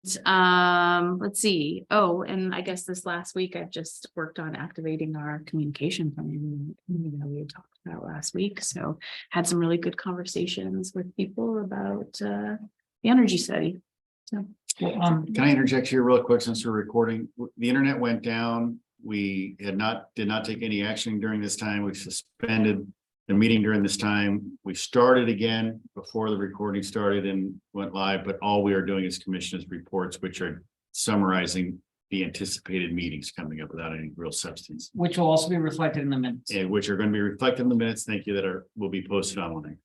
let's see. Oh, and I guess this last week I've just worked on activating our communication plan that we had talked about last week. So had some really good conversations with people about the energy study. So Can I interject here real quick since we're recording? The internet went down. We did not take any action during this time. We suspended the meeting during this time. We started again before the recording started and went live, but all we are doing is commissioners' reports, which are summarizing the anticipated meetings coming up without any real substance. Which will also be reflected in the minutes. And which are going to be reflected in the minutes. Thank you, will be posted online.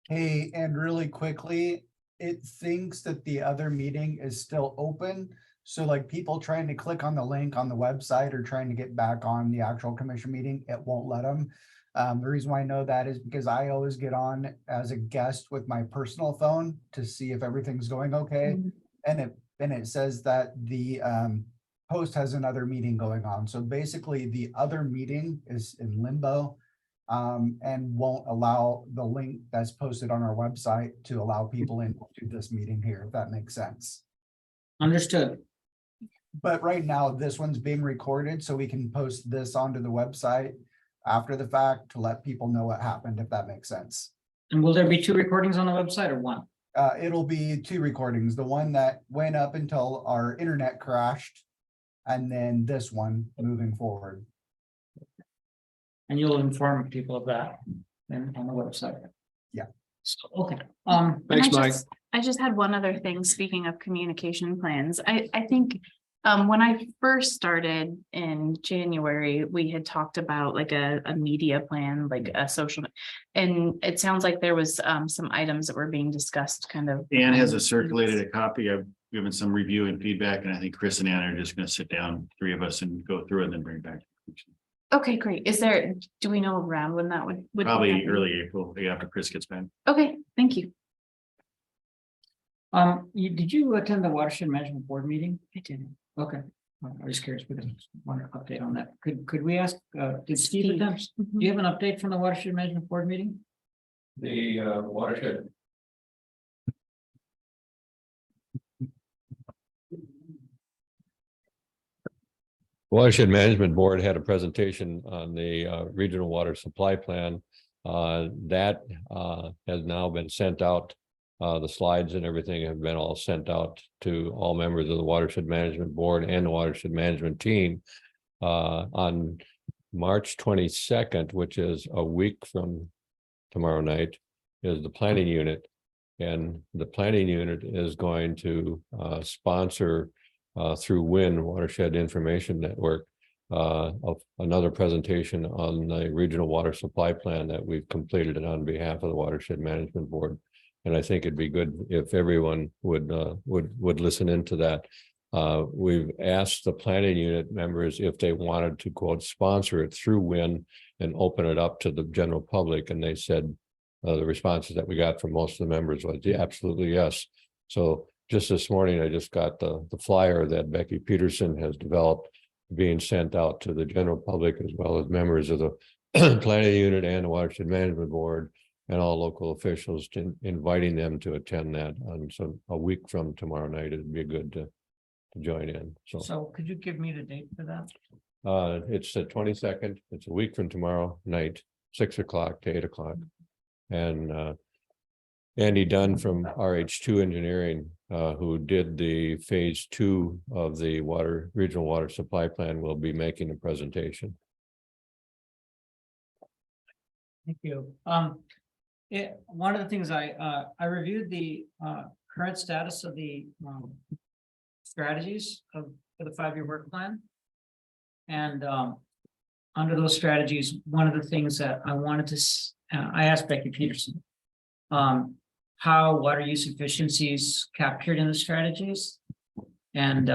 Hey, and really quickly, it thinks that the other meeting is still open. So like people trying to click on the link on the website or trying to get back on the actual commission meeting, it won't let them. The reason why I know that is because I always get on as a guest with my personal phone to see if everything's going okay. And it says that the host has another meeting going on. So basically the other meeting is in limbo and won't allow the link that's posted on our website to allow people into this meeting here, if that makes sense. Understood. But right now, this one's being recorded, so we can post this onto the website after the fact to let people know what happened, if that makes sense. And will there be 2 recordings on the website or 1? It'll be 2 recordings, the one that went up until our internet crashed, and then this one moving forward. And you'll inform people of that on the website. Yeah. So, okay. Thanks, Mike. I just had one other thing, speaking of communication plans. I think when I first started in January, we had talked about like a media plan, like a social, and it sounds like there was some items that were being discussed kind of. Ann has circulated a copy. I've given some review and feedback, and I think Chris and Ann are just going to sit down, 3 of us, and go through it and then bring it back. Okay, great. Do we know around when that would Probably happen? early April, after Chris gets back. Okay, thank you. Did you attend the Watershed Management Board meeting? I didn't. Okay. I was curious because I wanted to update on that. Could we ask, did Steve attend? Do you have an update from the Watershed Management Board meeting? The watershed. Watershed Management Board had a presentation on the regional water supply plan that has now been sent out. The slides and everything have been all sent out to all members of the Watershed Management Board and the Watershed Management team on March 22nd, which is a week from tomorrow night, is the planning unit. And the planning unit is going to sponsor through WIN, Watershed Information Network, of another presentation on the regional water supply plan that we've completed on behalf of the Watershed Management Board. And I think it'd be good if everyone would listen into that. We've asked the planning unit members if they wanted to quote sponsor it through WIN and open it up to the general public, and they said the responses that we got from most of the members was absolutely yes. So just this morning, I just got the flyer that Becky Peterson has developed being sent out to the general public as well as members of the planning unit and the Watershed Management Board and all local officials, inviting them to attend that on a week from tomorrow night. It'd be good to join in. So could you give me the date for that? It's the 22nd. It's a week from tomorrow night, 6 o'clock to 8 o'clock. And Andy Dunn from RH2 Engineering, who did the phase 2 of the regional water supply plan, will be making a presentation. Thank you. One of the things I reviewed the current status of the strategies for the 5-year work plan. And under those strategies, one of the things that I wanted to, I asked Becky Peterson, how water use efficiencies captured in the strategies. And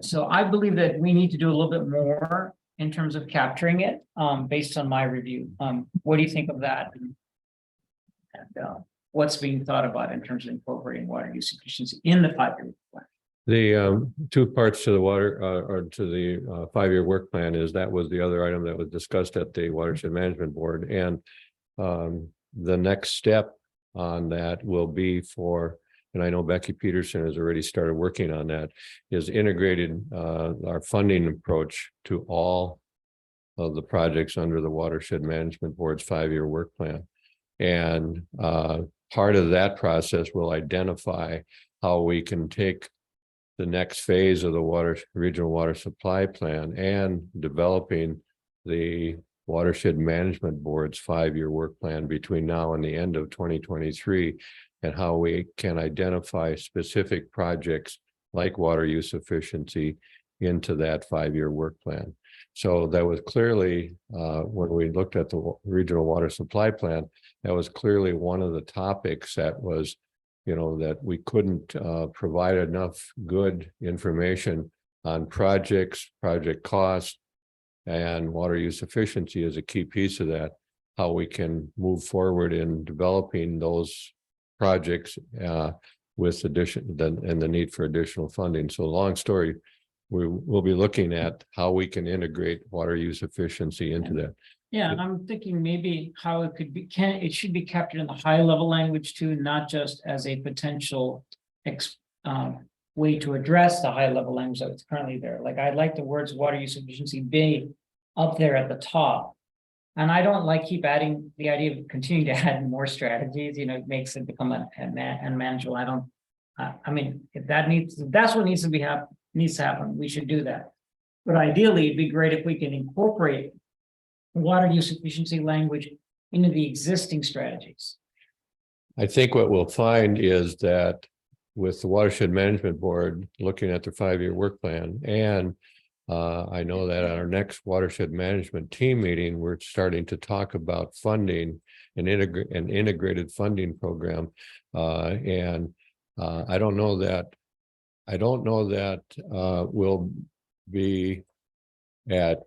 so I believe that we need to do a little bit more in terms of capturing it based on my review. What do you think of that? And what's being thought about in terms of incorporating water use efficiency in the 5-year plan? The 2 parts to the water or to the 5-year work plan is that was the other item that was discussed at the Watershed Management Board. And the next step on that will be for and I know Becky Peterson has already started working on that, is integrated our funding approach to all of the projects under the Watershed Management Board's 5-year work plan. And part of that process will identify how we can take the next phase of the regional water supply plan and developing the Watershed Management Board's 5-year work plan between now and the end of 2023, and how we can identify specific projects like water use efficiency into that 5-year work plan. So that was clearly, when we looked at the regional water supply plan, that was clearly one of the topics that was, that we couldn't provide enough good information on projects, project costs, and water use efficiency is a key piece of that, how we can move forward in developing those projects with and the need for additional funding. So long story, we will be looking at how we can integrate water use efficiency into that. Yeah, and I'm thinking maybe how it could be, it should be captured in the high level language too, not just as a potential way to address the high level language that's currently there. Like, I'd like the words water use efficiency be up there at the top. And I don't like keep adding the idea of continuing to add more strategies, it makes it become unmanageable. I mean, if that's what needs to happen, we should do that. But ideally, it'd be great if we can incorporate water use efficiency language into the existing strategies. I think what we'll find is that with the Watershed Management Board looking at their 5-year work plan, and I know that at our next watershed management team meeting, we're starting to talk about funding an integrated funding program. I don't know that we'll be at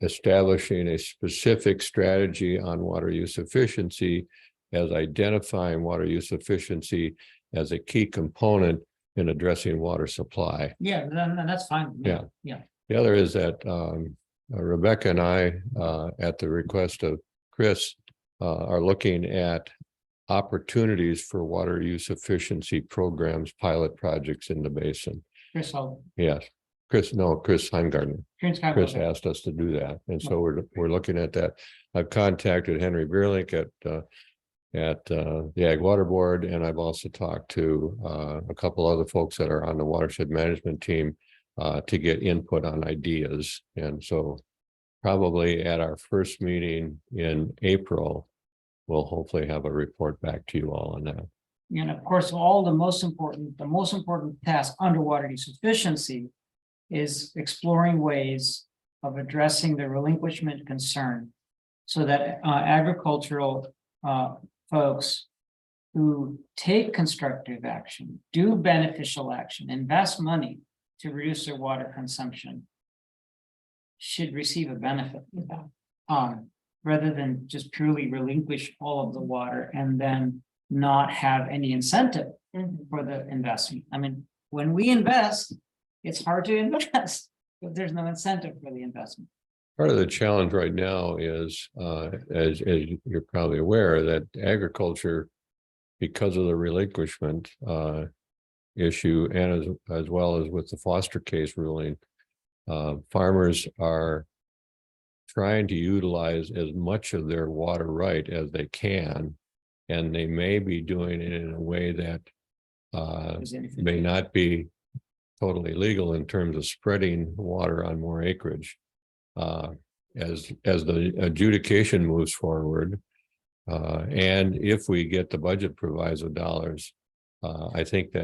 establishing a specific strategy on water use efficiency as identifying water use efficiency as a key component in addressing water supply. Yeah, then that's fine. Yeah. Yeah. The other is that Rebecca and I, at the request of Chris, are looking at opportunities for water use efficiency programs, pilot projects in the basin. Chris, Yes, Chris Heimgartner. Chris asked us to do that, and so we're looking at that. I've contacted Henry Bierlink at the Ag Water Board, and I've also talked to a couple other folks that are on the watershed management team to get input on ideas. And so probably at our first meeting in April, we'll hopefully have a report back to you all on that. And of course, the most important task under water use efficiency is exploring ways of addressing the relinquishment concern, so that agricultural folks who take constructive action, do beneficial action, invest money to reduce their water consumption should receive a benefit with that, rather than just purely relinquish all of the water and then not have any incentive for the investment. I mean, when we invest, it's hard to invest if there's no incentive for the investment. Part of the challenge right now is, as you're probably aware, that agriculture, because of the relinquishment issue, and as well as with the foster case ruling, farmers are trying to utilize as much of their water right as they can, and they may be doing it in a way that may not be totally legal in terms of spreading water on more acreage. As the adjudication moves forward, and if we get the budget proviso dollars, I think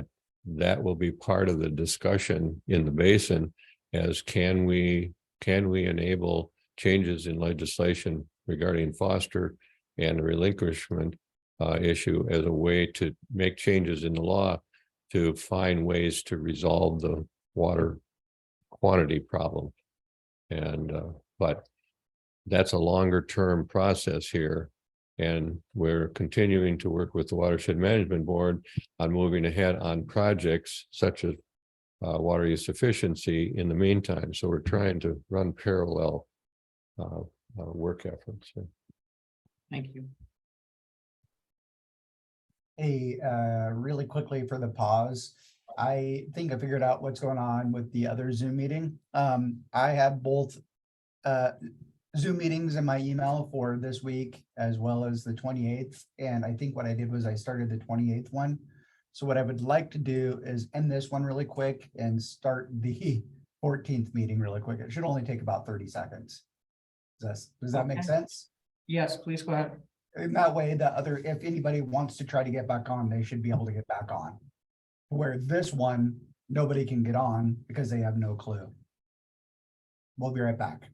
that will be part of the discussion in the basin, as can we enable changes in legislation regarding foster and the relinquishment issue as a way to make changes in the law to find ways to resolve the water quantity problem. And but that's a longer term process here, and we're continuing to work with the Watershed Management Board on moving ahead on projects such as water use efficiency in the meantime. So we're trying to run parallel work efforts. Thank you. Really quickly for the pause. I think I figured out what's going on with the other Zoom meeting. I have both Zoom meetings in my email for this week as well as the 28th. And I think what I did was I started the 28th one. So what I would like to do is end this one really quick and start the 14th meeting really quick. It should only take about 30 seconds. Does that make Okay. sense? Yes, please go ahead. In that way, if anybody wants to try to get back on, they should be able to get back on. Where this one, nobody can get on because they have no clue. We'll be right back.